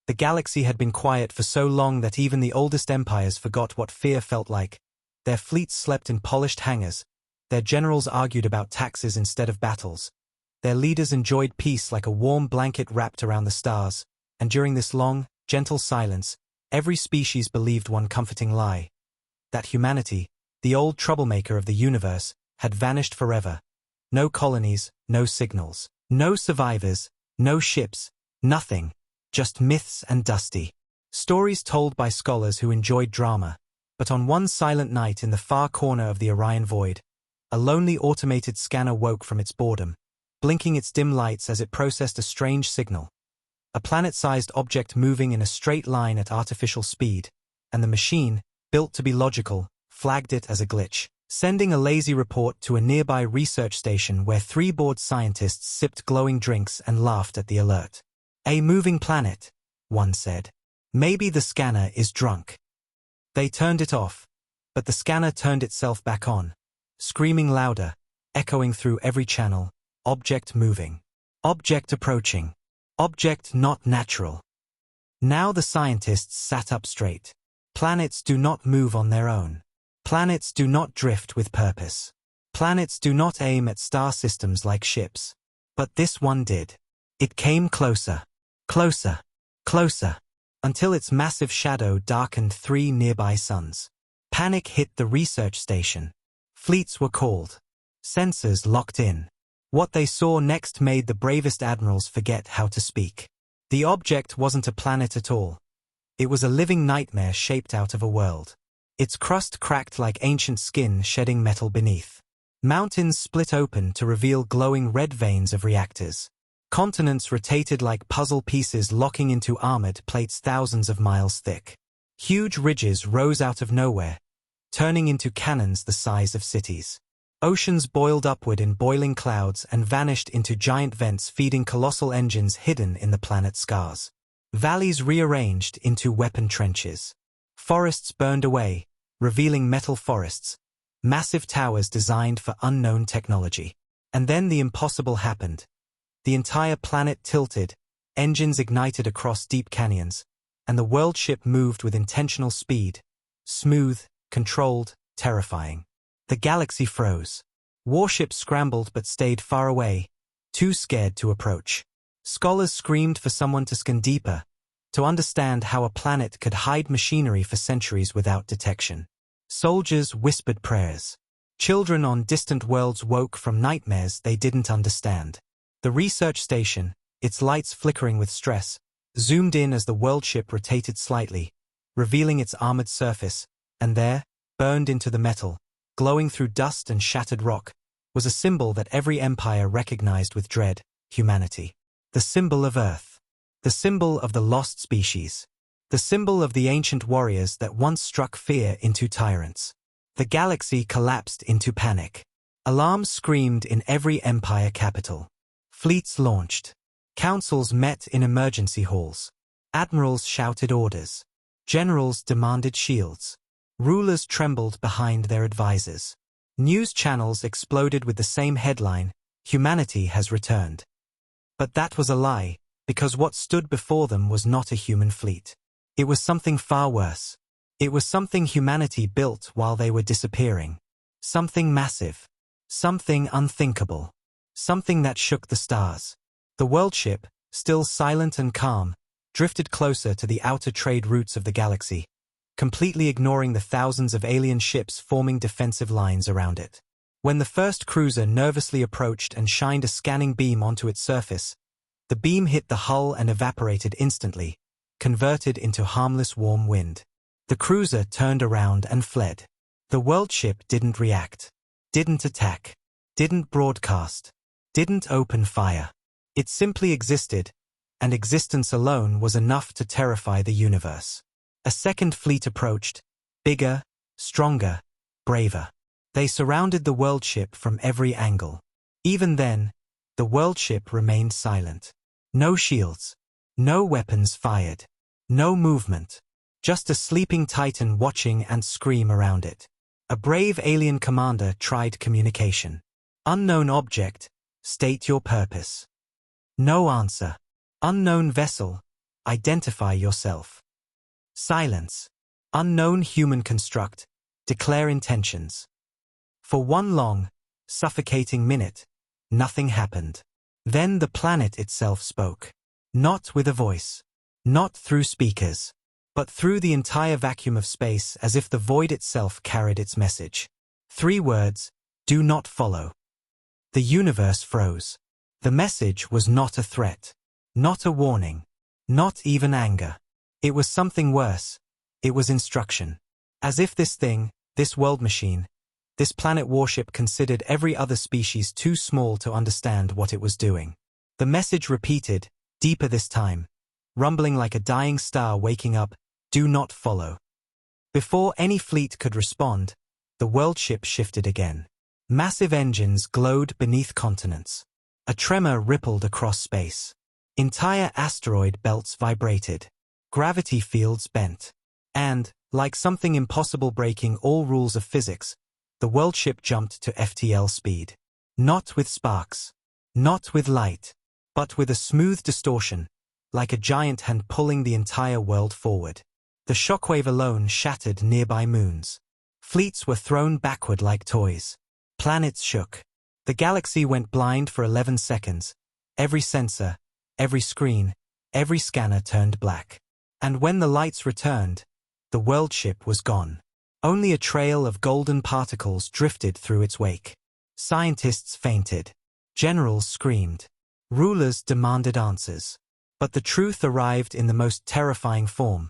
The galaxy had been quiet for so long that even the oldest empires forgot what fear felt like. Their fleets slept in polished hangars. Their generals argued about taxes instead of battles. Their leaders enjoyed peace like a warm blanket wrapped around the stars. And during this long, gentle silence, every species believed one comforting lie: that humanity, the old troublemaker of the universe, had vanished forever. No colonies, no signals, no survivors, no ships, nothing. Just myths and dusty stories told by scholars who enjoyed drama. But on one silent night in the far corner of the Orion void, a lonely automated scanner woke from its boredom, blinking its dim lights as it processed a strange signal. A planet-sized object moving in a straight line at artificial speed, and the machine, built to be logical, flagged it as a glitch, sending a lazy report to a nearby research station where 3 bored scientists sipped glowing drinks and laughed at the alert. "A moving planet," one said. "Maybe the scanner is drunk." They turned it off, but the scanner turned itself back on, screaming louder, echoing through every channel: "Object moving. Object approaching. Object not natural." Now the scientists sat up straight. Planets do not move on their own. Planets do not drift with purpose. Planets do not aim at star systems like ships. But this one did. It came closer. Closer, closer, until its massive shadow darkened 3 nearby suns. Panic hit the research station. Fleets were called. Sensors locked in. What they saw next made the bravest admirals forget how to speak. The object wasn't a planet at all. It was a living nightmare shaped out of a world. Its crust cracked like ancient skin shedding metal beneath. Mountains split open to reveal glowing red veins of reactors. Continents rotated like puzzle pieces locking into armored plates thousands of miles thick. Huge ridges rose out of nowhere, turning into cannons the size of cities. Oceans boiled upward in boiling clouds and vanished into giant vents feeding colossal engines hidden in the planet's scars. Valleys rearranged into weapon trenches. Forests burned away, revealing metal forests, massive towers designed for unknown technology. And then the impossible happened. The entire planet tilted, engines ignited across deep canyons, and the world ship moved with intentional speed. Smooth, controlled, terrifying. The galaxy froze. Warships scrambled but stayed far away, too scared to approach. Scholars screamed for someone to scan deeper, to understand how a planet could hide machinery for centuries without detection. Soldiers whispered prayers. Children on distant worlds woke from nightmares they didn't understand. The research station, its lights flickering with stress, zoomed in as the world ship rotated slightly, revealing its armored surface, and there, burned into the metal, glowing through dust and shattered rock, was a symbol that every empire recognized with dread: humanity. The symbol of Earth. The symbol of the lost species. The symbol of the ancient warriors that once struck fear into tyrants. The galaxy collapsed into panic. Alarms screamed in every empire capital. Fleets launched. Councils met in emergency halls. Admirals shouted orders. Generals demanded shields. Rulers trembled behind their advisors. News channels exploded with the same headline: "Humanity has returned." But that was a lie, because what stood before them was not a human fleet. It was something far worse. It was something humanity built while they were disappearing. Something massive. Something unthinkable. Something that shook the stars. The world ship, still silent and calm, drifted closer to the outer trade routes of the galaxy, completely ignoring the thousands of alien ships forming defensive lines around it. When the first cruiser nervously approached and shined a scanning beam onto its surface, the beam hit the hull and evaporated instantly, converted into harmless warm wind. The cruiser turned around and fled. The world ship didn't react, didn't attack, didn't broadcast, didn't open fire. It simply existed, and existence alone was enough to terrify the universe. A second fleet approached, bigger, stronger, braver. They surrounded the world ship from every angle. Even then, the world ship remained silent. No shields, no weapons fired, no movement, just a sleeping titan watching and scream around it. A brave alien commander tried communication. "Unknown object, state your purpose." No answer. "Unknown vessel, Identify yourself. Silence. Unknown human construct. Declare intentions. For one long, suffocating minute, nothing happened. Then the planet itself spoke. Not with a voice. Not through speakers. But through the entire vacuum of space, as if the void itself carried its message. 3 words: do not follow. The universe froze. The message was not a threat. Not a warning. Not even anger. It was something worse. It was instruction. As if this thing, this world machine, this planet warship considered every other species too small to understand what it was doing. The message repeated, deeper this time, rumbling like a dying star waking up, do not follow. Before any fleet could respond, the world ship shifted again. Massive engines glowed beneath continents. A tremor rippled across space. Entire asteroid belts vibrated. Gravity fields bent. And, like something impossible breaking all rules of physics, the world ship jumped to FTL speed. Not with sparks. Not with light. But with a smooth distortion, like a giant hand pulling the entire world forward. The shockwave alone shattered nearby moons. Fleets were thrown backward like toys. Planets shook. The galaxy went blind for 11 seconds. Every sensor, every screen, every scanner turned black. And when the lights returned, the world ship was gone. Only a trail of golden particles drifted through its wake. Scientists fainted. Generals screamed. Rulers demanded answers. But the truth arrived in the most terrifying form.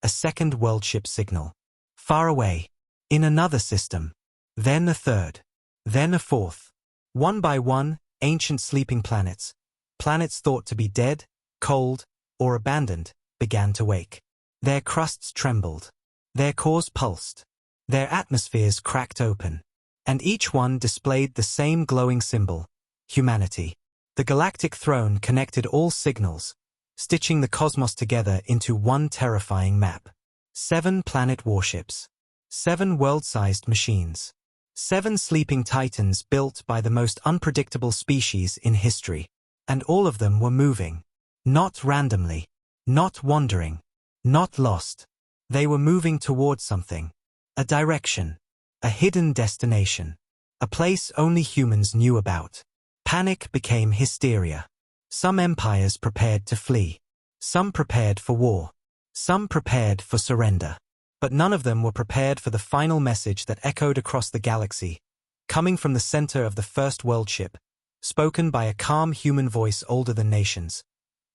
A second world ship signal. Far away. In another system. Then a third. Then a fourth. One by one, ancient sleeping planets, planets thought to be dead, cold, or abandoned, began to wake. Their crusts trembled. Their cores pulsed. Their atmospheres cracked open. And each one displayed the same glowing symbol: humanity. The galactic throne connected all signals, stitching the cosmos together into one terrifying map. 7 planet warships. 7 world-sized machines. 7 sleeping titans built by the most unpredictable species in history. And all of them were moving. Not randomly. Not wandering. Not lost. They were moving toward something. A direction. A hidden destination. A place only humans knew about. Panic became hysteria. Some empires prepared to flee. Some prepared for war. Some prepared for surrender. But none of them were prepared for the final message that echoed across the galaxy, coming from the center of the first world ship, spoken by a calm human voice older than nations.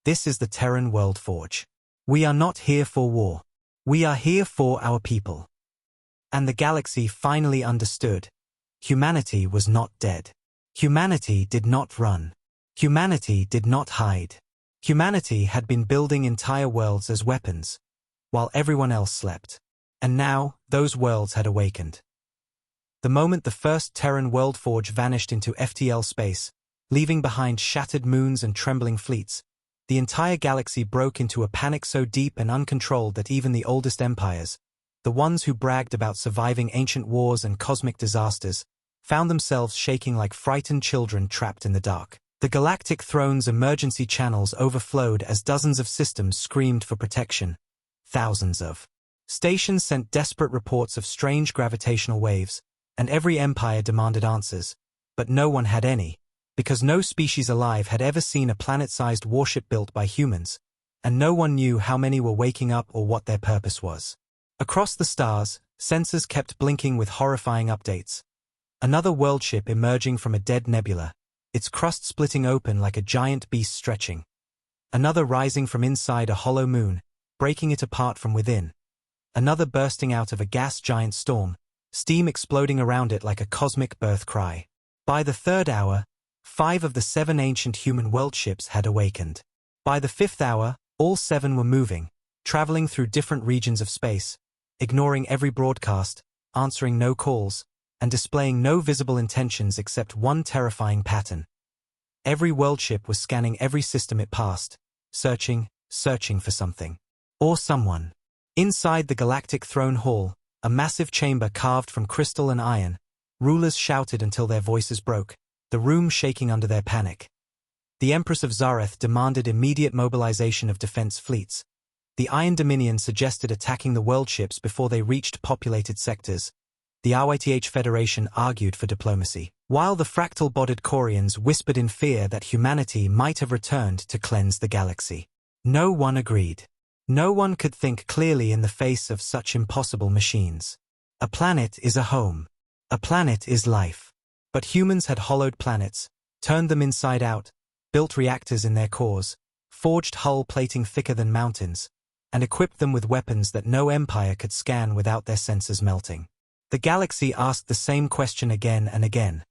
This is the Terran World Forge. We are not here for war. We are here for our people. And the galaxy finally understood. Humanity was not dead. Humanity did not run. Humanity did not hide. Humanity had been building entire worlds as weapons, while everyone else slept. And now, those worlds had awakened. The moment the first Terran World Forge vanished into FTL space, leaving behind shattered moons and trembling fleets, the entire galaxy broke into a panic so deep and uncontrolled that even the oldest empires, the ones who bragged about surviving ancient wars and cosmic disasters, found themselves shaking like frightened children trapped in the dark. The galactic throne's emergency channels overflowed as dozens of systems screamed for protection. Thousands of stations sent desperate reports of strange gravitational waves, and every empire demanded answers, but no one had any, because no species alive had ever seen a planet-sized warship built by humans, and no one knew how many were waking up or what their purpose was. Across the stars, sensors kept blinking with horrifying updates. Another world ship emerging from a dead nebula, its crust splitting open like a giant beast stretching. Another rising from inside a hollow moon, breaking it apart from within. Another bursting out of a gas giant storm, steam exploding around it like a cosmic birth cry. By the 3rd hour, 5 of the 7 ancient human world ships had awakened. By the 5th hour, all 7 were moving, traveling through different regions of space, ignoring every broadcast, answering no calls, and displaying no visible intentions except one terrifying pattern. Every world ship was scanning every system it passed, searching for something. Or someone. Inside the galactic throne hall, a massive chamber carved from crystal and iron, rulers shouted until their voices broke, the room shaking under their panic. The Empress of Zareth demanded immediate mobilization of defense fleets. The Iron Dominion suggested attacking the world ships before they reached populated sectors. The RYTH Federation argued for diplomacy, while the fractal-bodied Quarians whispered in fear that humanity might have returned to cleanse the galaxy. No one agreed. No one could think clearly in the face of such impossible machines. A planet is a home. A planet is life. But humans had hollowed planets, turned them inside out, built reactors in their cores, forged hull plating thicker than mountains, and equipped them with weapons that no empire could scan without their sensors melting. The galaxy asked the same question again and again.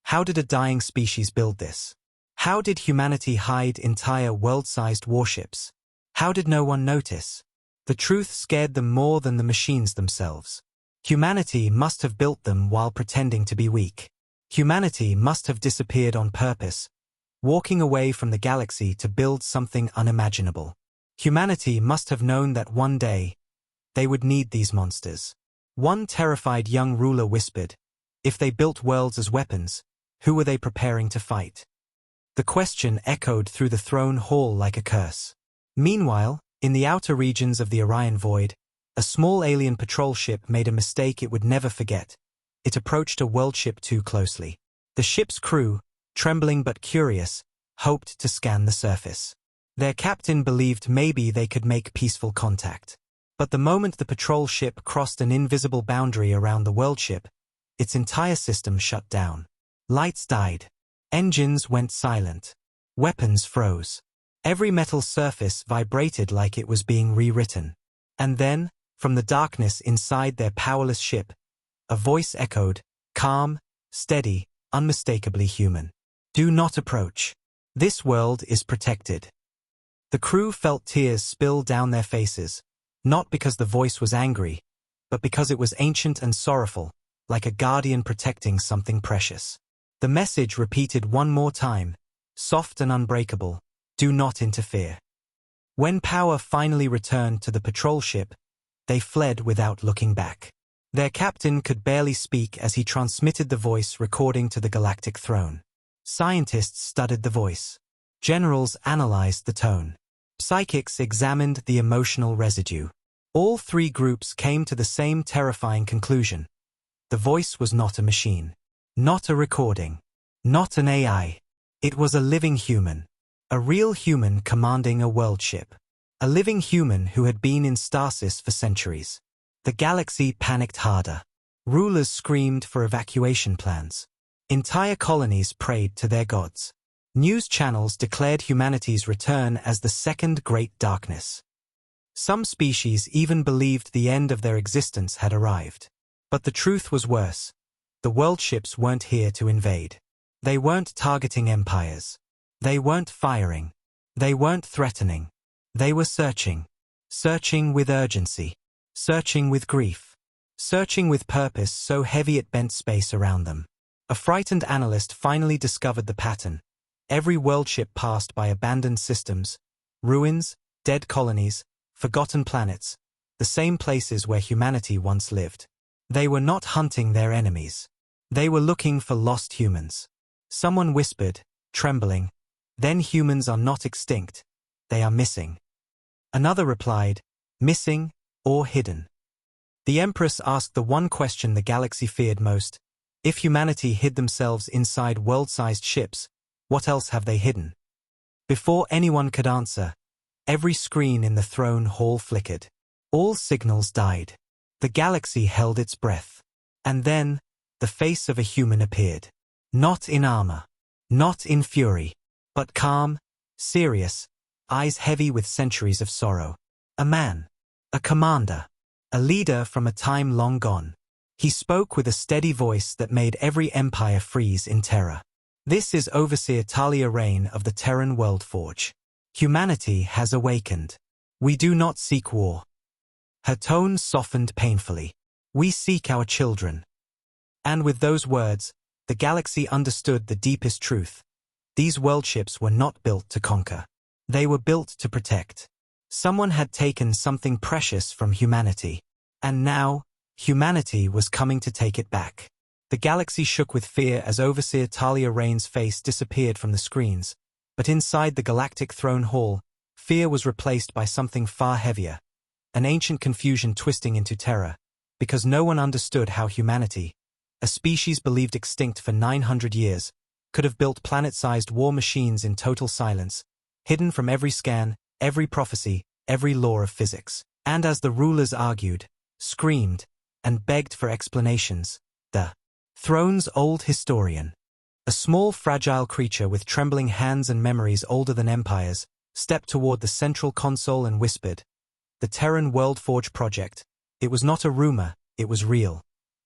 How did a dying species build this? How did humanity hide entire world-sized warships? How did no one notice? The truth scared them more than the machines themselves. Humanity must have built them while pretending to be weak. Humanity must have disappeared on purpose, walking away from the galaxy to build something unimaginable. Humanity must have known that one day, they would need these monsters. One terrified young ruler whispered, if they built worlds as weapons, who were they preparing to fight? The question echoed through the throne hall like a curse. Meanwhile, in the outer regions of the Orion Void, a small alien patrol ship made a mistake it would never forget. It approached a world ship too closely. The ship's crew, trembling but curious, hoped to scan the surface. Their captain believed maybe they could make peaceful contact. But the moment the patrol ship crossed an invisible boundary around the world ship, its entire system shut down. Lights died. Engines went silent. Weapons froze. Every metal surface vibrated like it was being rewritten. And then, from the darkness inside their powerless ship, a voice echoed, calm, steady, unmistakably human. Do not approach. This world is protected. The crew felt tears spill down their faces, not because the voice was angry, but because it was ancient and sorrowful, like a guardian protecting something precious. The message repeated one more time, soft and unbreakable, do not interfere. When power finally returned to the patrol ship, they fled without looking back. Their captain could barely speak as he transmitted the voice recording to the galactic throne. Scientists studied the voice. Generals analyzed the tone. Psychics examined the emotional residue. All three groups came to the same terrifying conclusion. The voice was not a machine. Not a recording. Not an AI. It was a living human. A real human commanding a world ship. A living human who had been in stasis for centuries. The galaxy panicked harder. Rulers screamed for evacuation plans. Entire colonies prayed to their gods. News channels declared humanity's return as the second great darkness. Some species even believed the end of their existence had arrived. But the truth was worse. The world ships weren't here to invade. They weren't targeting empires. They weren't firing. They weren't threatening. They were searching. Searching with urgency. Searching with grief. Searching with purpose so heavy it bent space around them. A frightened analyst finally discovered the pattern. Every world ship passed by abandoned systems, ruins, dead colonies, forgotten planets, the same places where humanity once lived. They were not hunting their enemies. They were looking for lost humans. Someone whispered, trembling, then humans are not extinct, they are missing. Another replied, missing or hidden. The Empress asked the one question the galaxy feared most. If humanity hid themselves inside world-sized ships, what else have they hidden? Before anyone could answer, every screen in the throne hall flickered. All signals died. The galaxy held its breath. And then, the face of a human appeared. Not in armor. Not in fury. But calm, serious, eyes heavy with centuries of sorrow. A man. A commander. A leader from a time long gone. He spoke with a steady voice that made every empire freeze in terror. This is Overseer Talia Rain of the Terran Worldforge. Humanity has awakened. We do not seek war. Her tone softened painfully. We seek our children. And with those words, the galaxy understood the deepest truth. These worldships were not built to conquer. They were built to protect. Someone had taken something precious from humanity. And now, humanity was coming to take it back. The galaxy shook with fear as Overseer Talia Rain's face disappeared from the screens. But inside the galactic throne hall, fear was replaced by something far heavier, an ancient confusion twisting into terror, because no one understood how humanity, a species believed extinct for 900 years, could have built planet-sized war machines in total silence, hidden from every scan, every prophecy, every law of physics. And as the rulers argued, screamed, and begged for explanations, the throne's old historian, a small fragile creature with trembling hands and memories older than empires, stepped toward the central console and whispered, "The Terran Worldforge project. It was not a rumor, it was real."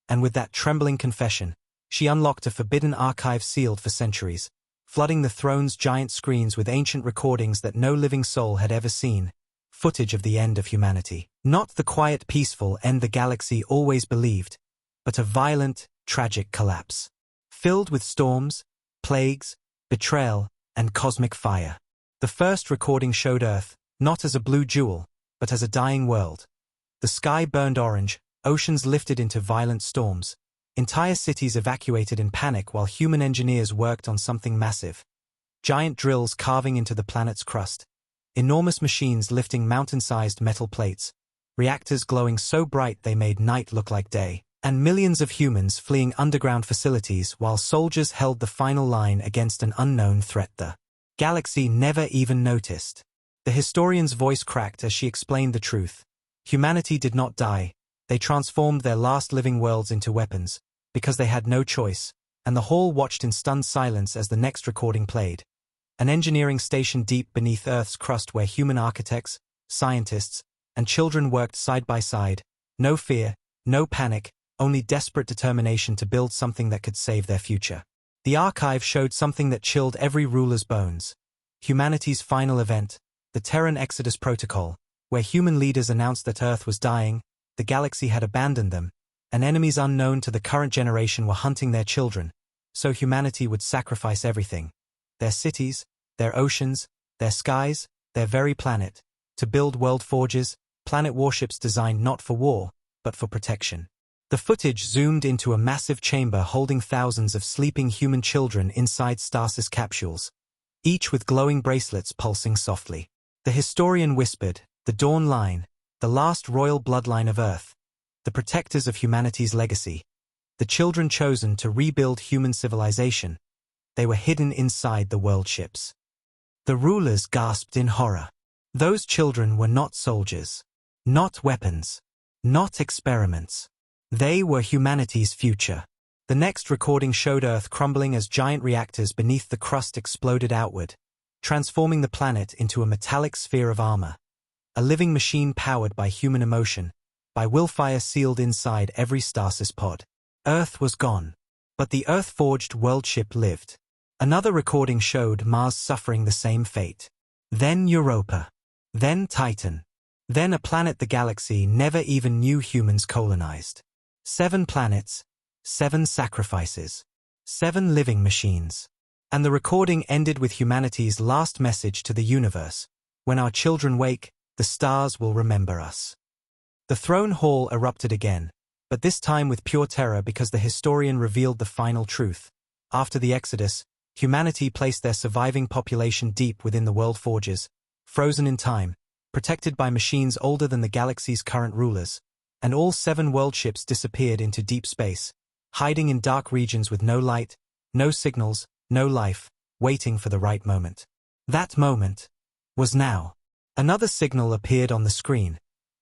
And with that trembling confession, she unlocked a forbidden archive sealed for centuries, flooding the throne's giant screens with ancient recordings that no living soul had ever seen, footage of the end of humanity. Not the quiet, peaceful end the galaxy always believed, but a violent, tragic collapse, filled with storms, plagues, betrayal, and cosmic fire. The first recording showed Earth, not as a blue jewel, but as a dying world. The sky burned orange, oceans lifted into violent storms, entire cities evacuated in panic while human engineers worked on something massive. Giant drills carving into the planet's crust, enormous machines lifting mountain-sized metal plates, reactors glowing so bright they made night look like day, and millions of humans fleeing underground facilities while soldiers held the final line against an unknown threat. The galaxy never even noticed. The historian's voice cracked as she explained the truth. Humanity did not die. They transformed their last living worlds into weapons, because they had no choice, and the hall watched in stunned silence as the next recording played. An engineering station deep beneath Earth's crust where human architects, scientists, and children worked side by side. No fear, no panic, only desperate determination to build something that could save their future. The archive showed something that chilled every ruler's bones. Humanity's final event, the Terran Exodus Protocol, where human leaders announced that Earth was dying, the galaxy had abandoned them, and enemies unknown to the current generation were hunting their children, so humanity would sacrifice everything. Their cities, their oceans, their skies, their very planet, to build world forges, planet warships designed not for war, but for protection. The footage zoomed into a massive chamber holding thousands of sleeping human children inside stasis capsules, each with glowing bracelets pulsing softly. The historian whispered, "The Dawn Line, the last royal bloodline of Earth, the protectors of humanity's legacy, the children chosen to rebuild human civilization. They were hidden inside the world ships." The rulers gasped in horror. Those children were not soldiers, not weapons, not experiments. They were humanity's future. The next recording showed Earth crumbling as giant reactors beneath the crust exploded outward, transforming the planet into a metallic sphere of armor. A living machine powered by human emotion, by willfire sealed inside every stasis pod. Earth was gone, but the Earth-forged world ship lived. Another recording showed Mars suffering the same fate. Then Europa. Then Titan. Then a planet the galaxy never even knew humans colonized. 7 planets, 7 sacrifices, 7 living machines. And the recording ended with humanity's last message to the universe. When our children wake, the stars will remember us. The throne hall erupted again, but this time with pure terror because the historian revealed the final truth. After the Exodus, humanity placed their surviving population deep within the world forges, frozen in time, protected by machines older than the galaxy's current rulers, and all 7 world ships disappeared into deep space, hiding in dark regions with no light, no signals, no life, waiting for the right moment. That moment was now. Another signal appeared on the screen,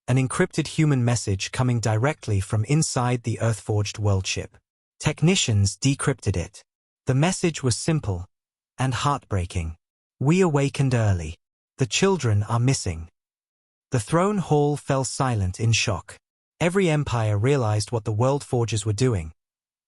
an encrypted human message coming directly from inside the Earth-forged world ship. Technicians decrypted it. The message was simple and heartbreaking. "We awakened early. The children are missing." The throne hall fell silent in shock. Every empire realized what the world forges were doing.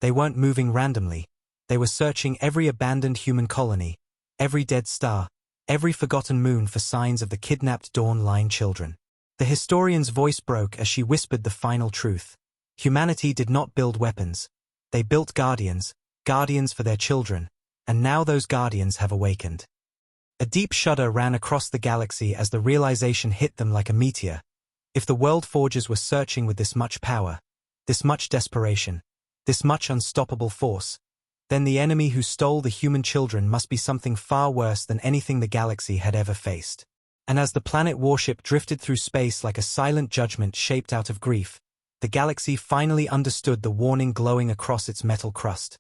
They weren't moving randomly. They were searching every abandoned human colony, every dead star, every forgotten moon for signs of the kidnapped Dawn Line children. The historian's voice broke as she whispered the final truth. Humanity did not build weapons. They built guardians, guardians for their children, and now those guardians have awakened. A deep shudder ran across the galaxy as the realization hit them like a meteor. If the world forgers were searching with this much power, this much desperation, this much unstoppable force, then the enemy who stole the human children must be something far worse than anything the galaxy had ever faced. And as the planet warship drifted through space like a silent judgment shaped out of grief, the galaxy finally understood the warning glowing across its metal crust.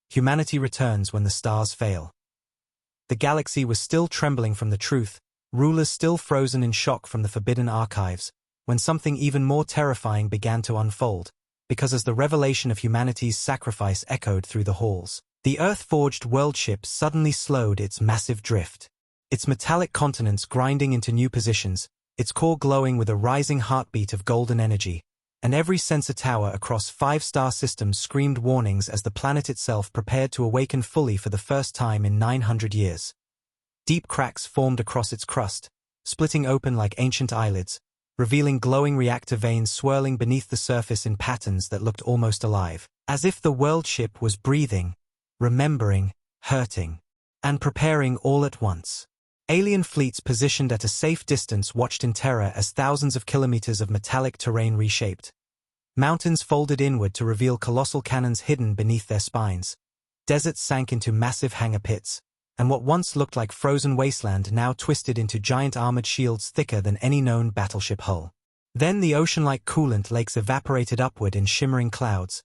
Humanity returns when the stars fail. The galaxy was still trembling from the truth, rulers still frozen in shock from the forbidden archives, when something even more terrifying began to unfold, because as the revelation of humanity's sacrifice echoed through the halls, the Earth-forged worldship suddenly slowed its massive drift. Its metallic continents grinding into new positions, its core glowing with a rising heartbeat of golden energy, and every sensor tower across 5-star systems screamed warnings as the planet itself prepared to awaken fully for the first time in 900 years. Deep cracks formed across its crust, splitting open like ancient eyelids, revealing glowing reactor veins swirling beneath the surface in patterns that looked almost alive, as if the worldship was breathing, remembering, hurting, and preparing all at once. Alien fleets positioned at a safe distance watched in terror as thousands of kilometers of metallic terrain reshaped. Mountains folded inward to reveal colossal cannons hidden beneath their spines. Deserts sank into massive hangar pits, and what once looked like frozen wasteland now twisted into giant armored shields thicker than any known battleship hull. Then the ocean-like coolant lakes evaporated upward in shimmering clouds,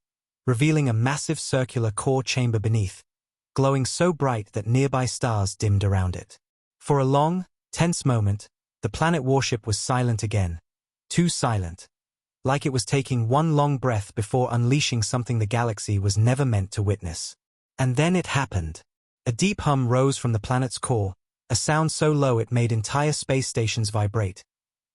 revealing a massive circular core chamber beneath, glowing so bright that nearby stars dimmed around it. For a long, tense moment, the planet warship was silent again. Too silent. Like it was taking one long breath before unleashing something the galaxy was never meant to witness. And then it happened. A deep hum rose from the planet's core, a sound so low it made entire space stations vibrate.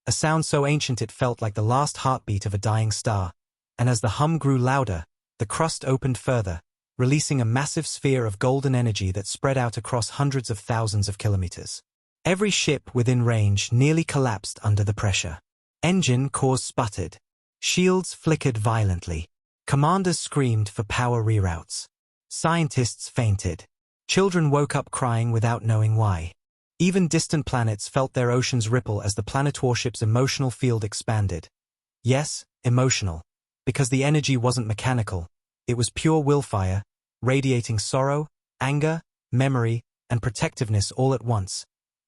A sound so ancient it felt like the last heartbeat of a dying star. And as the hum grew louder, the crust opened further, releasing a massive sphere of golden energy that spread out across hundreds of thousands of kilometers. Every ship within range nearly collapsed under the pressure. Engine cores sputtered. Shields flickered violently. Commanders screamed for power reroutes. Scientists fainted. Children woke up crying without knowing why. Even distant planets felt their oceans ripple as the planet warship's emotional field expanded. Yes, emotional. Because the energy wasn't mechanical. It was pure willfire, radiating sorrow, anger, memory, and protectiveness all at once,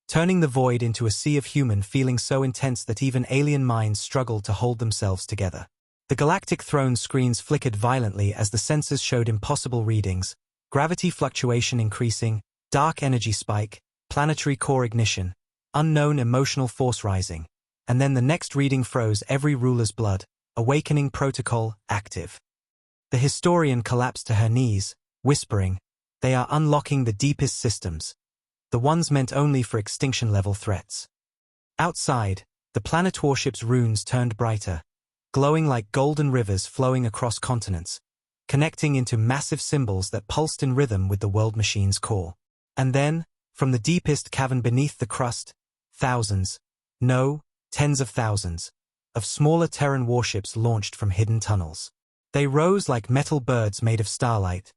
turning the void into a sea of human feeling so intense that even alien minds struggled to hold themselves together. The galactic throne screens flickered violently as the sensors showed impossible readings, gravity fluctuation increasing, dark energy spike, planetary core ignition, unknown emotional force rising, and then the next reading froze every ruler's blood, awakening protocol active. The historian collapsed to her knees, whispering, "They are unlocking the deepest systems, the ones meant only for extinction-level threats." Outside, the planet warship's runes turned brighter, glowing like golden rivers flowing across continents, connecting into massive symbols that pulsed in rhythm with the world machine's core. And then, from the deepest cavern beneath the crust, thousands, no, tens of thousands, of smaller Terran warships launched from hidden tunnels. They rose like metal birds made of starlight,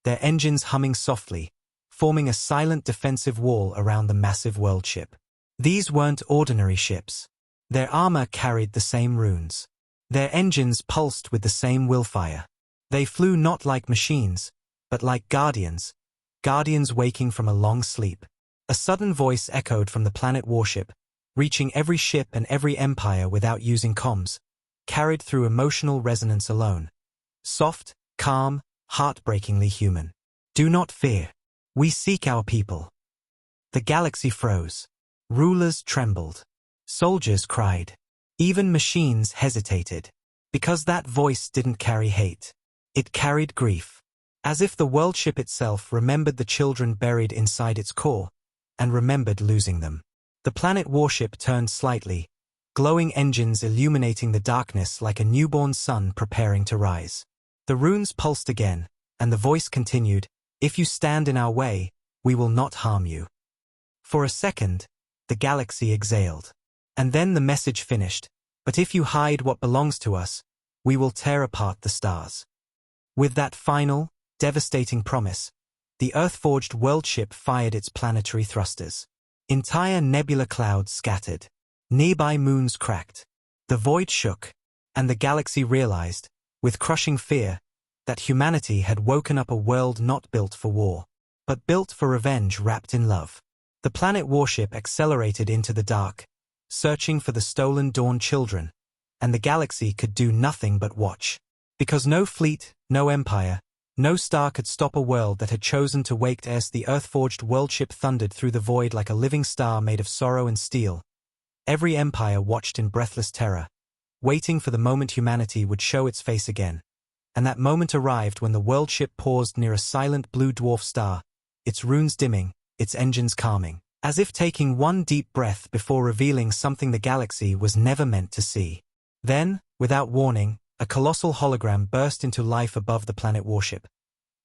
their engines humming softly, forming a silent defensive wall around the massive worldship. These weren't ordinary ships. Their armor carried the same runes. Their engines pulsed with the same willfire. They flew not like machines, but like guardians waking from a long sleep. A sudden voice echoed from the planet warship, reaching every ship and every empire without using comms, carried through emotional resonance alone. Soft, calm, heartbreakingly human. "Do not fear. We seek our people." The galaxy froze. Rulers trembled. Soldiers cried. Even machines hesitated. Because that voice didn't carry hate. It carried grief. As if the worldship itself remembered the children buried inside its core, and remembered losing them. The planet warship turned slightly, glowing engines illuminating the darkness like a newborn sun preparing to rise. The runes pulsed again, and the voice continued, "If you stand in our way, we will not harm you." For a second, the galaxy exhaled. And then the message finished, "But if you hide what belongs to us, we will tear apart the stars." With that final, devastating promise, the Earth-forged worldship fired its planetary thrusters. Entire nebula clouds scattered. Nearby moons cracked. The void shook, and the galaxy realized, with crushing fear, that humanity had woken up a world not built for war, but built for revenge wrapped in love. The planet warship accelerated into the dark, searching for the stolen Dawn children, and the galaxy could do nothing but watch. Because no fleet, no empire, no star could stop a world that had chosen to wake as the earth-forged worldship thundered through the void like a living star made of sorrow and steel. Every empire watched in breathless terror, waiting for the moment humanity would show its face again. And that moment arrived when the worldship paused near a silent blue dwarf star, its runes dimming, its engines calming, as if taking one deep breath before revealing something the galaxy was never meant to see. Then, without warning, a colossal hologram burst into life above the planet warship.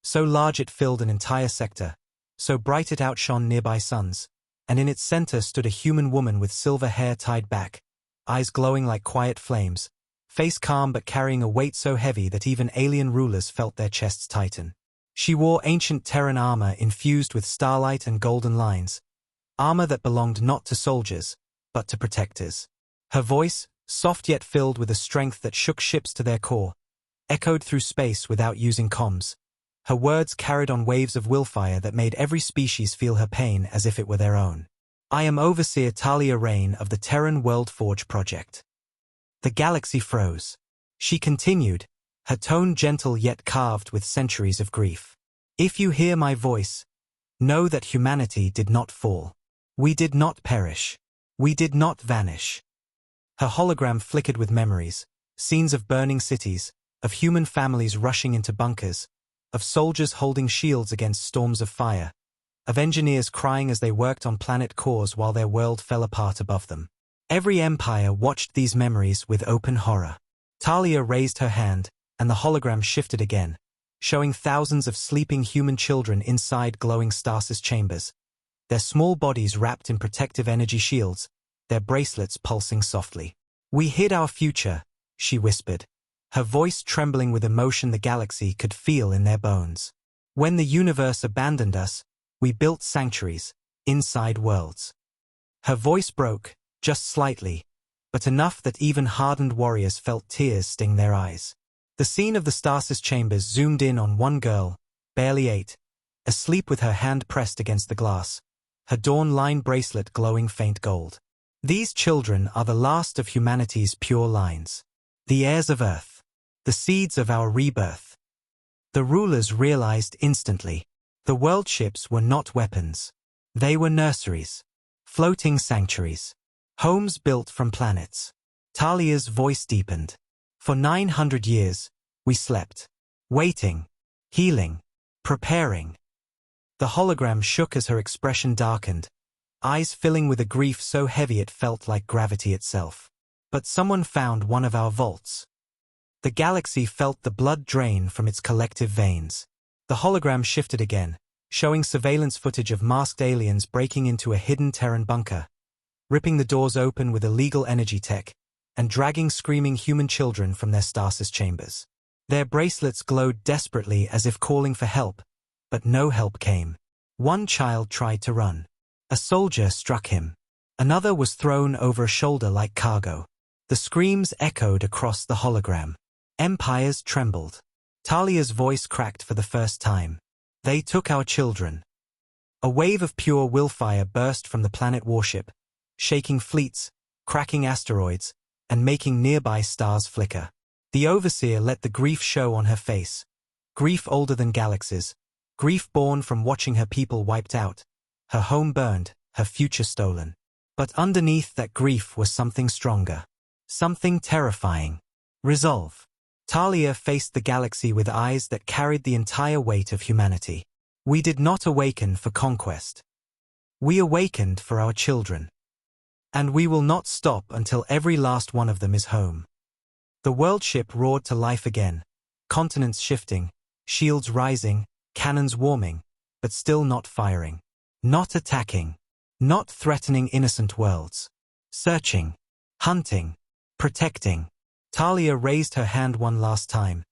So large it filled an entire sector, so bright it outshone nearby suns, and in its center stood a human woman with silver hair tied back, eyes glowing like quiet flames, face calm but carrying a weight so heavy that even alien rulers felt their chests tighten. She wore ancient Terran armor infused with starlight and golden lines, armor that belonged not to soldiers, but to protectors. Her voice, soft yet filled with a strength that shook ships to their core, echoed through space without using comms. Her words carried on waves of willfire that made every species feel her pain as if it were their own. I am Overseer Talia Rain of the Terran Worldforge Project. The galaxy froze. She continued, her tone gentle yet carved with centuries of grief. If you hear my voice, know that humanity did not fall. We did not perish. We did not vanish. Her hologram flickered with memories, scenes of burning cities, of human families rushing into bunkers, of soldiers holding shields against storms of fire, of engineers crying as they worked on planet cores while their world fell apart above them. Every empire watched these memories with open horror. Talia raised her hand, and the hologram shifted again, showing thousands of sleeping human children inside glowing stasis chambers, their small bodies wrapped in protective energy shields, their bracelets pulsing softly. We hid our future, she whispered, her voice trembling with emotion the galaxy could feel in their bones. When the universe abandoned us, we built sanctuaries, inside worlds. Her voice broke, just slightly, but enough that even hardened warriors felt tears sting their eyes. The scene of the stasis chambers zoomed in on one girl, barely 8, asleep with her hand pressed against the glass, her dawn-line bracelet glowing faint gold. These children are the last of humanity's pure lines, the heirs of Earth, the seeds of our rebirth. The rulers realized instantly. The worldships were not weapons. They were nurseries, floating sanctuaries, homes built from planets. Talia's voice deepened. For 900 years, we slept, waiting, healing, preparing. The hologram shook as her expression darkened, eyes filling with a grief so heavy it felt like gravity itself. But someone found one of our vaults. The galaxy felt the blood drain from its collective veins. The hologram shifted again, showing surveillance footage of masked aliens breaking into a hidden Terran bunker, ripping the doors open with illegal energy tech, and dragging screaming human children from their stasis chambers. Their bracelets glowed desperately as if calling for help, but no help came. One child tried to run. A soldier struck him. Another was thrown over a shoulder like cargo. The screams echoed across the hologram. Empires trembled. Talia's voice cracked for the first time. They took our children. A wave of pure willfire burst from the planet warship, shaking fleets, cracking asteroids, and making nearby stars flicker. The overseer let the grief show on her face. Grief older than galaxies. Grief born from watching her people wiped out, her home burned, her future stolen. But underneath that grief was something stronger. Something terrifying. Resolve. Talia faced the galaxy with eyes that carried the entire weight of humanity. We did not awaken for conquest. We awakened for our children. And we will not stop until every last one of them is home. The worldship roared to life again, continents shifting, shields rising, cannons warming, but still not firing. Not attacking. Not threatening innocent worlds. Searching. Hunting. Protecting. Talia raised her hand one last time,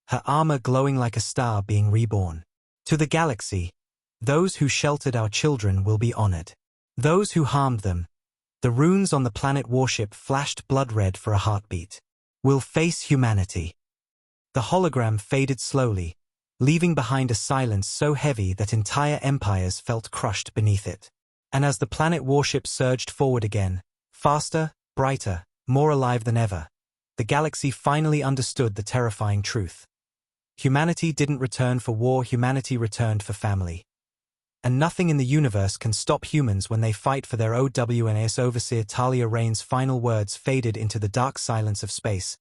her armor glowing like a star being reborn. To the galaxy, those who sheltered our children will be honored. Those who harmed them, the runes on the planet warship flashed blood red for a heartbeat, will face humanity. The hologram faded slowly, leaving behind a silence so heavy that entire empires felt crushed beneath it. And as the planet warship surged forward again, faster, brighter, more alive than ever, the galaxy finally understood the terrifying truth. Humanity didn't return for war, humanity returned for family. And nothing in the universe can stop humans when they fight for their OWNS. Overseer Talia Rain's final words faded into the dark silence of space.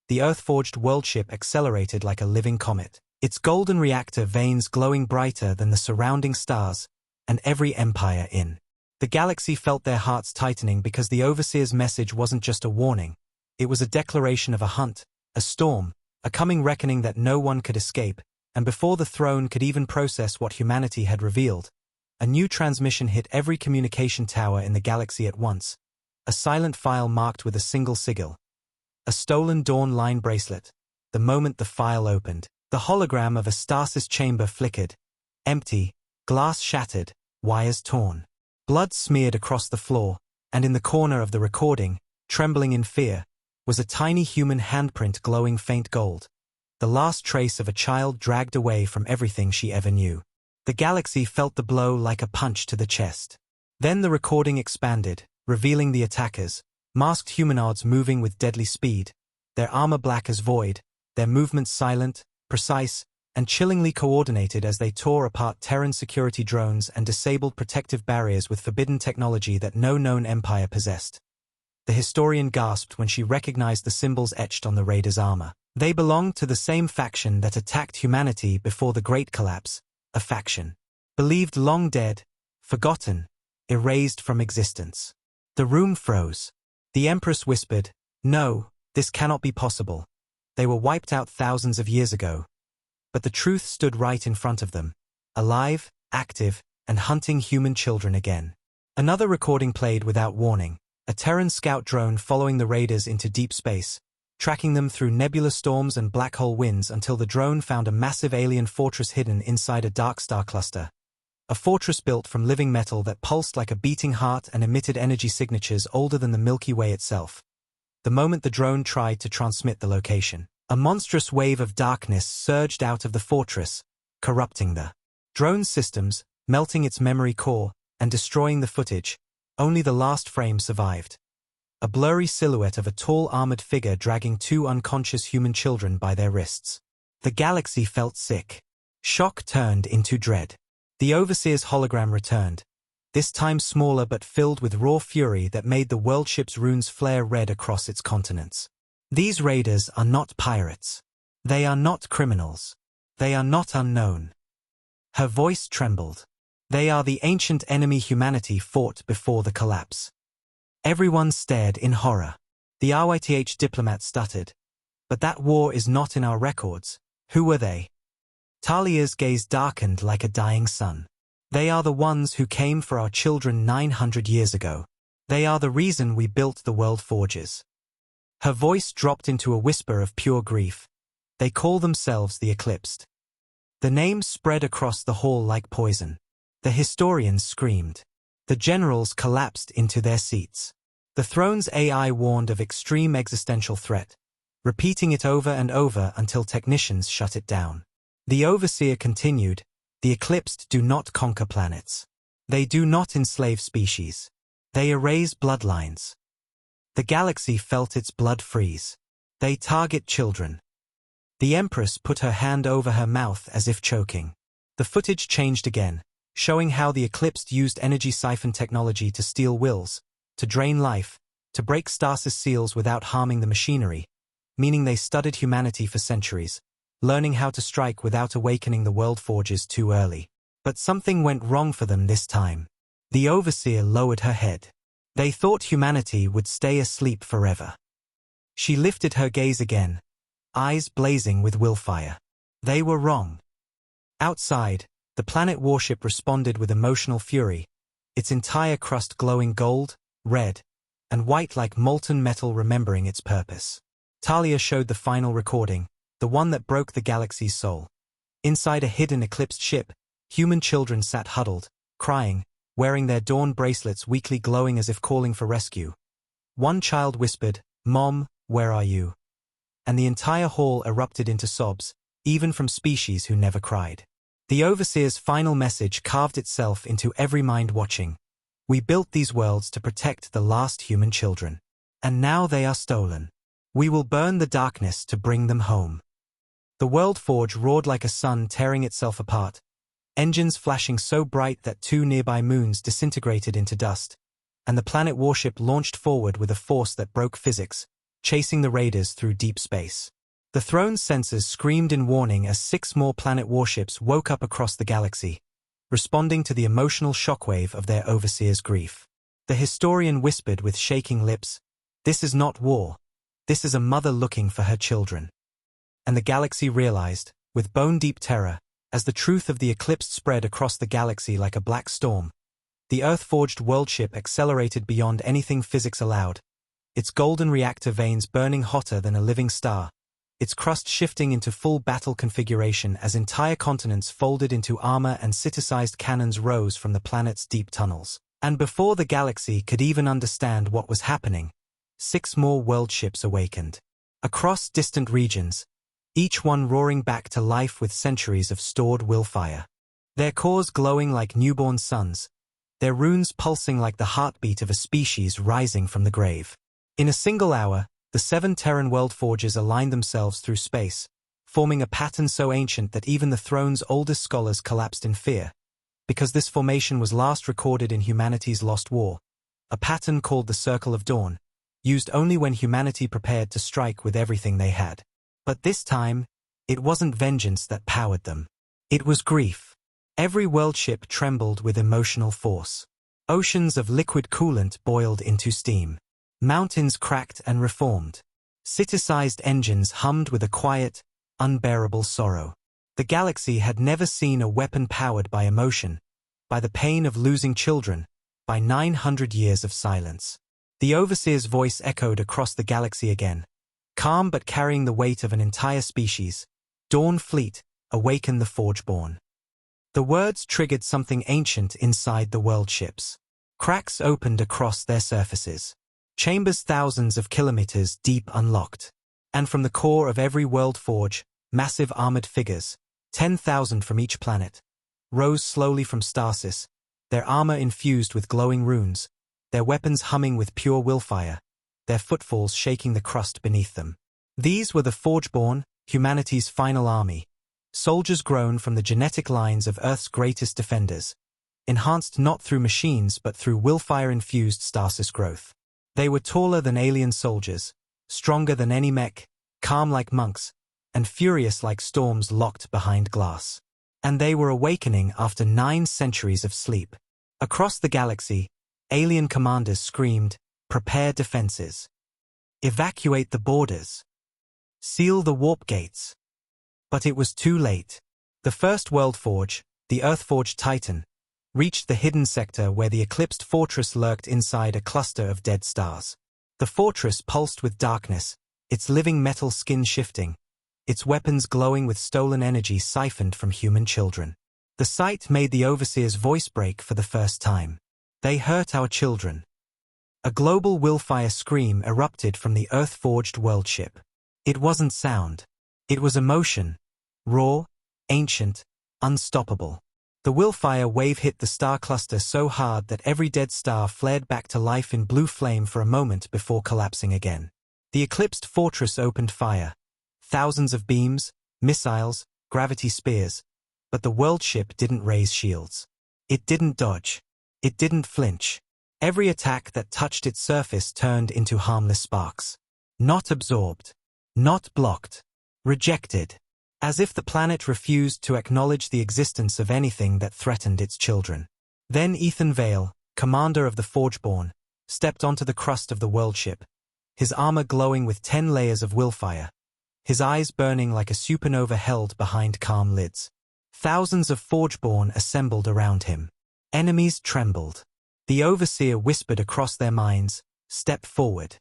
The Earth-forged worldship accelerated like a living comet, its golden reactor vanes glowing brighter than the surrounding stars, and every empire in the galaxy felt their hearts tightening because the Overseer's message wasn't just a warning. It was a declaration of a hunt, a storm, a coming reckoning that no one could escape, and before the throne could even process what humanity had revealed, a new transmission hit every communication tower in the galaxy at once, a silent file marked with a single sigil. A stolen Dawn Line bracelet. The moment the file opened, the hologram of a stasis chamber flickered. Empty, glass shattered, wires torn. Blood smeared across the floor, and in the corner of the recording, trembling in fear, was a tiny human handprint glowing faint gold. The last trace of a child dragged away from everything she ever knew. The galaxy felt the blow like a punch to the chest. Then the recording expanded, revealing the attackers, masked humanoids moving with deadly speed, their armor black as void, their movements silent, precise, and chillingly coordinated as they tore apart Terran security drones and disabled protective barriers with forbidden technology that no known empire possessed. The historian gasped when she recognized the symbols etched on the raiders' armor. They belonged to the same faction that attacked humanity before the Great Collapse, a faction believed long dead, forgotten, erased from existence. The room froze. The Empress whispered, "No, this cannot be possible. They were wiped out thousands of years ago." But the truth stood right in front of them, alive, active, and hunting human children again. Another recording played without warning, a Terran scout drone following the raiders into deep space, tracking them through nebula storms and black hole winds until the drone found a massive alien fortress hidden inside a dark star cluster. A fortress built from living metal that pulsed like a beating heart and emitted energy signatures older than the Milky Way itself. The moment the drone tried to transmit the location, a monstrous wave of darkness surged out of the fortress, corrupting the drone's systems, melting its memory core, and destroying the footage. Only the last frame survived. A blurry silhouette of a tall armored figure dragging two unconscious human children by their wrists. The galaxy felt sick. Shock turned into dread. The Overseer's hologram returned, this time smaller but filled with raw fury that made the worldship's runes flare red across its continents. These raiders are not pirates. They are not criminals. They are not unknown. Her voice trembled. They are the ancient enemy humanity fought before the collapse. Everyone stared in horror. The RYTH diplomat stuttered. "But that war is not in our records. Who were they?" Talia's gaze darkened like a dying sun. "They are the ones who came for our children 900 years ago. They are the reason we built the world forges." Her voice dropped into a whisper of pure grief. "They call themselves the Eclipsed." The name spread across the hall like poison. The historians screamed. The generals collapsed into their seats. The throne's AI warned of extreme existential threat, repeating it over and over until technicians shut it down. The Overseer continued, "The Eclipsed do not conquer planets. They do not enslave species. They erase bloodlines. The galaxy felt its blood freeze. They target children." The Empress put her hand over her mouth as if choking. The footage changed again, showing how the Eclipsed used energy siphon technology to steal wills, to drain life, to break stasis seals without harming the machinery, meaning they studied humanity for centuries, learning how to strike without awakening the world forges too early. But something went wrong for them this time. The Overseer lowered her head. They thought humanity would stay asleep forever. She lifted her gaze again, eyes blazing with willfire. They were wrong. Outside, the planet warship responded with emotional fury, its entire crust glowing gold, red, and white like molten metal remembering its purpose. Talia showed the final recording, the one that broke the galaxy's soul. Inside a hidden eclipsed ship, human children sat huddled, crying, wearing their dawn bracelets weakly glowing as if calling for rescue. One child whispered, "Mom, where are you?" and the entire hall erupted into sobs, even from species who never cried. The Overseer's final message carved itself into every mind watching. We built these worlds to protect the last human children. And now they are stolen. We will burn the darkness to bring them home. The World Forge roared like a sun tearing itself apart, engines flashing so bright that 2 nearby moons disintegrated into dust, and the planet warship launched forward with a force that broke physics, chasing the raiders through deep space. The throne's sensors screamed in warning as 6 more planet warships woke up across the galaxy, responding to the emotional shockwave of their overseer's grief. The historian whispered with shaking lips, "This is not war. This is a mother looking for her children." And the galaxy realized, with bone-deep terror, as the truth of the eclipse spread across the galaxy like a black storm, the Earth-forged worldship accelerated beyond anything physics allowed, its golden reactor veins burning hotter than a living star, its crust shifting into full battle configuration as entire continents folded into armor and city-sized cannons rose from the planet's deep tunnels. And before the galaxy could even understand what was happening, 6 more world ships awakened. Across distant regions, each one roaring back to life with centuries of stored willfire. Their cores glowing like newborn suns, their runes pulsing like the heartbeat of a species rising from the grave. In a single hour, the 7 Terran world forges aligned themselves through space, forming a pattern so ancient that even the throne's oldest scholars collapsed in fear, because this formation was last recorded in humanity's lost war, a pattern called the Circle of Dawn, used only when humanity prepared to strike with everything they had. But this time, it wasn't vengeance that powered them. It was grief. Every world ship trembled with emotional force. Oceans of liquid coolant boiled into steam. Mountains cracked and reformed. City-sized engines hummed with a quiet, unbearable sorrow. The galaxy had never seen a weapon powered by emotion, by the pain of losing children, by 900 years of silence. The Overseer's voice echoed across the galaxy again, calm but carrying the weight of an entire species. "Dawn Fleet, awaken the Forgeborn." The words triggered something ancient inside the world ships. Cracks opened across their surfaces. Chambers thousands of kilometers deep unlocked. And from the core of every world forge, massive armored figures, 10,000 from each planet, rose slowly from stasis, their armor infused with glowing runes, their weapons humming with pure willfire, their footfalls shaking the crust beneath them. These were the Forgeborn, humanity's final army, soldiers grown from the genetic lines of Earth's greatest defenders, enhanced not through machines but through willfire-infused stasis growth. They were taller than alien soldiers, stronger than any mech, calm like monks, and furious like storms locked behind glass. And they were awakening after 9 centuries of sleep. Across the galaxy, alien commanders screamed, "Prepare defenses. Evacuate the borders. Seal the warp gates." But it was too late. The first world forge, the Earthforged Titan, reached the hidden sector where the eclipsed fortress lurked inside a cluster of dead stars. The fortress pulsed with darkness, its living metal skin shifting, its weapons glowing with stolen energy siphoned from human children. The sight made the Overseer's voice break for the first time. "They hurt our children." A global willfire scream erupted from the Earth-forged world ship. It wasn't sound. It was emotion. Raw, ancient, unstoppable. The willfire wave hit the star cluster so hard that every dead star flared back to life in blue flame for a moment before collapsing again. The eclipsed fortress opened fire. Thousands of beams, missiles, gravity spears. But the world ship didn't raise shields. It didn't dodge. It didn't flinch. Every attack that touched its surface turned into harmless sparks. Not absorbed. Not blocked. Rejected. As if the planet refused to acknowledge the existence of anything that threatened its children. Then Ethan Vale, commander of the Forgeborn, stepped onto the crust of the world ship, his armor glowing with 10 layers of willfire, his eyes burning like a supernova held behind calm lids. Thousands of Forgeborn assembled around him. Enemies trembled. The Overseer whispered across their minds, "Step forward."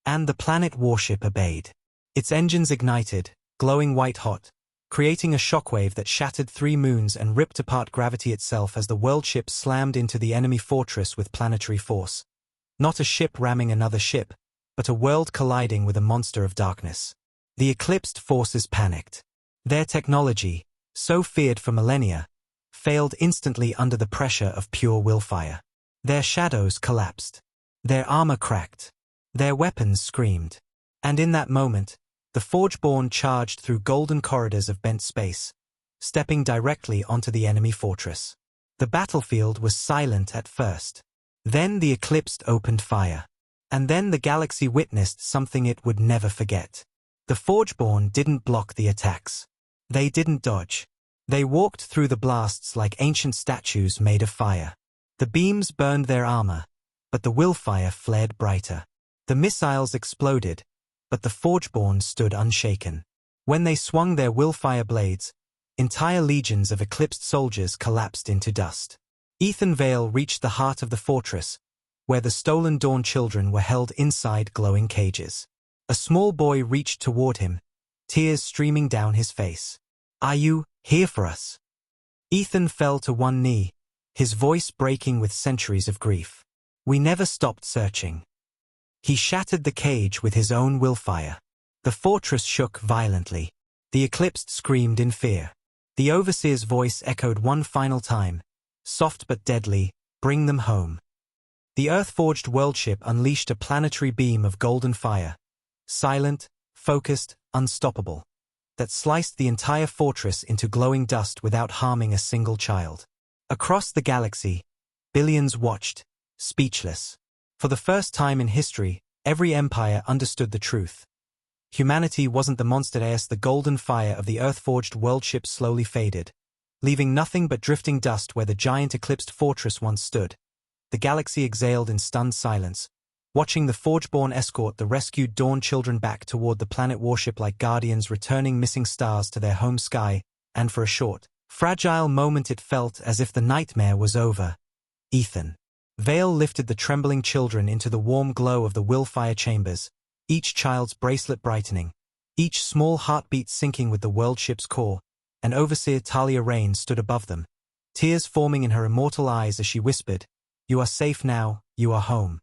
And the planet warship obeyed. Its engines ignited, glowing white-hot, creating a shockwave that shattered 3 moons and ripped apart gravity itself as the world ship slammed into the enemy fortress with planetary force. Not a ship ramming another ship, but a world colliding with a monster of darkness. The eclipsed forces panicked. Their technology, so feared for millennia, failed instantly under the pressure of pure willfire. Their shadows collapsed. Their armor cracked. Their weapons screamed. And in that moment, the Forgeborn charged through golden corridors of bent space, stepping directly onto the enemy fortress. The battlefield was silent at first. Then the eclipsed opened fire. And then the galaxy witnessed something it would never forget. The Forgeborn didn't block the attacks. They didn't dodge. They walked through the blasts like ancient statues made of fire. The beams burned their armor, but the willfire flared brighter. The missiles exploded, but the Forgeborn stood unshaken. When they swung their willfire blades, entire legions of eclipsed soldiers collapsed into dust. Ethan Vale reached the heart of the fortress, where the stolen Dawn children were held inside glowing cages. A small boy reached toward him, tears streaming down his face. "Are you here for us?" Ethan fell to one knee, his voice breaking with centuries of grief. "We never stopped searching." He shattered the cage with his own willfire. The fortress shook violently. The eclipsed screamed in fear. The overseer's voice echoed one final time, soft but deadly, "Bring them home." The Earth-forged worldship unleashed a planetary beam of golden fire, silent, focused, unstoppable, that sliced the entire fortress into glowing dust without harming a single child. Across the galaxy, billions watched, speechless. For the first time in history, every empire understood the truth. Humanity wasn't the monster as the golden fire of the Earth-forged worldship slowly faded, leaving nothing but drifting dust where the giant eclipsed fortress once stood. The galaxy exhaled in stunned silence, watching the Forgeborn escort the rescued Dawn children back toward the planet warship like guardians returning missing stars to their home sky, and for a short, fragile moment it felt as if the nightmare was over. Ethan Vale lifted the trembling children into the warm glow of the willfire chambers, each child's bracelet brightening, each small heartbeat syncing with the worldship's core, and Overseer Talia Rain stood above them, tears forming in her immortal eyes as she whispered, "You are safe now, you are home."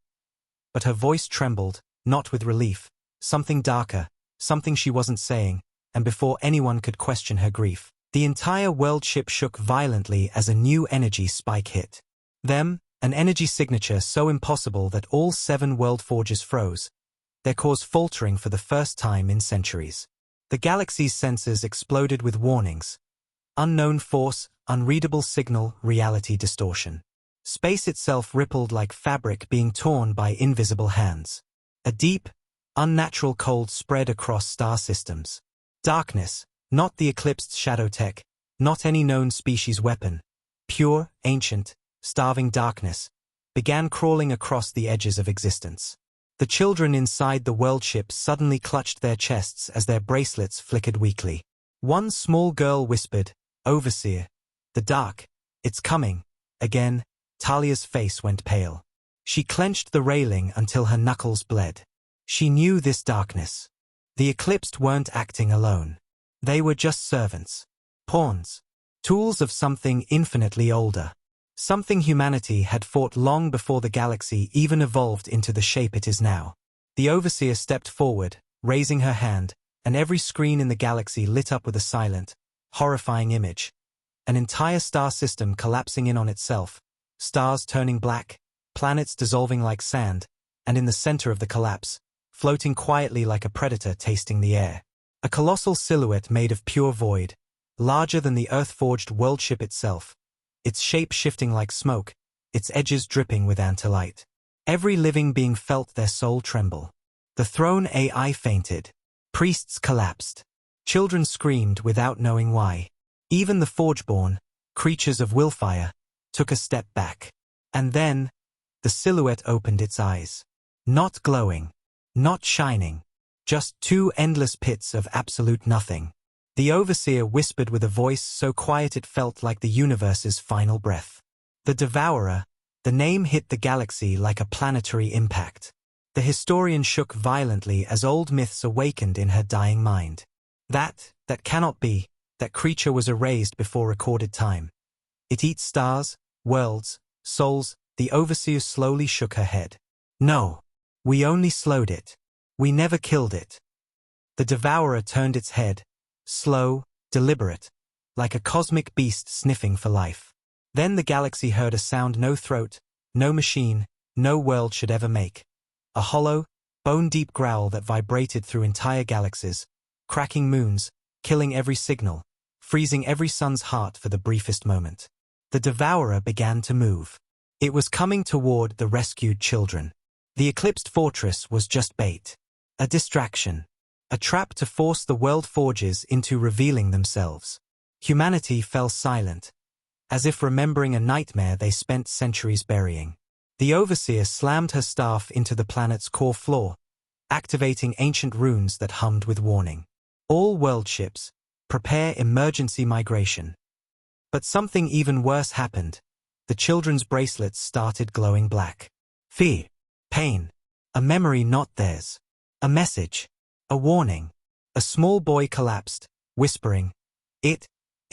But her voice trembled, not with relief, something darker, something she wasn't saying, and before anyone could question her grief, the entire worldship shook violently as a new energy spike hit them, an energy signature so impossible that all 7 world forges froze, their cores faltering for the first time in centuries. The galaxy's sensors exploded with warnings. Unknown force, unreadable signal, reality distortion. Space itself rippled like fabric being torn by invisible hands. A deep, unnatural cold spread across star systems. Darkness, not the eclipsed shadow tech, not any known species weapon, pure, ancient, starving darkness, began crawling across the edges of existence. The children inside the worldship suddenly clutched their chests as their bracelets flickered weakly. One small girl whispered, "Overseer, the dark, it's coming." Again, Talia's face went pale. She clenched the railing until her knuckles bled. She knew this darkness. The eclipsed weren't acting alone. They were just servants, pawns, tools of something infinitely older. Something humanity had fought long before the galaxy even evolved into the shape it is now. The Overseer stepped forward, raising her hand, and every screen in the galaxy lit up with a silent, horrifying image. An entire star system collapsing in on itself, stars turning black, planets dissolving like sand, and in the center of the collapse, floating quietly like a predator tasting the air. A colossal silhouette made of pure void, larger than the Earth-forged worldship itself, its shape shifting like smoke, its edges dripping with antlight. Every living being felt their soul tremble. The throne AI fainted. Priests collapsed. Children screamed without knowing why. Even the Forgeborn, creatures of willfire, took a step back. And then, the silhouette opened its eyes. Not glowing, not shining, just 2 endless pits of absolute nothing. The Overseer whispered with a voice so quiet it felt like the universe's final breath. The Devourer, the name hit the galaxy like a planetary impact. The historian shook violently as old myths awakened in her dying mind. That cannot be, that creature was erased before recorded time. It eats stars, worlds, souls. The Overseer slowly shook her head. No, we only slowed it. We never killed it. The devourer turned its head, slow, deliberate, like a cosmic beast sniffing for life. Then the galaxy heard a sound no throat, no machine, no world should ever make. A hollow, bone-deep growl that vibrated through entire galaxies, cracking moons, killing every signal, freezing every sun's heart for the briefest moment. The devourer began to move. It was coming toward the rescued children. The eclipsed fortress was just bait. A distraction. A trap to force the world forges into revealing themselves. Humanity fell silent, as if remembering a nightmare they spent centuries burying. The overseer slammed her staff into the planet's core floor, activating ancient runes that hummed with warning. All world ships, prepare emergency migration. But something even worse happened. The children's bracelets started glowing black. Fear. Pain. A memory not theirs. A message. A warning. A small boy collapsed, whispering, It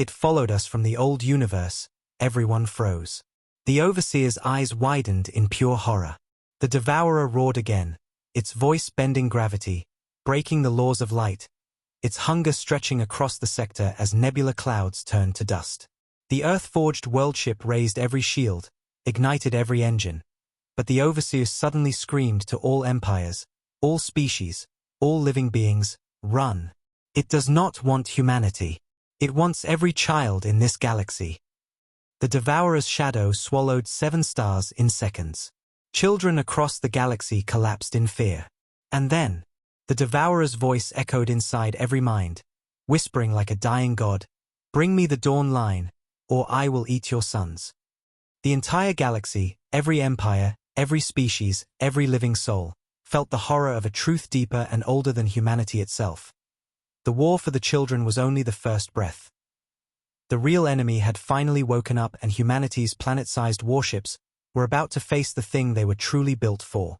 followed us from the old universe. Everyone froze. The overseer's eyes widened in pure horror. The devourer roared again, its voice bending gravity, breaking the laws of light, its hunger stretching across the sector as nebula clouds turned to dust. The Earth-forged worldship raised every shield, ignited every engine, but the overseer suddenly screamed to all empires, all species, all living beings, run. It does not want humanity. It wants every child in this galaxy. The devourer's shadow swallowed 7 stars in seconds. Children across the galaxy collapsed in fear. And then, the devourer's voice echoed inside every mind, whispering like a dying god, Bring me the dawn line, or I will eat your sons. The entire galaxy, every empire, every species, every living soul, felt the horror of a truth deeper and older than humanity itself. The war for the children was only the first breath. The real enemy had finally woken up, and humanity's planet-sized warships were about to face the thing they were truly built for.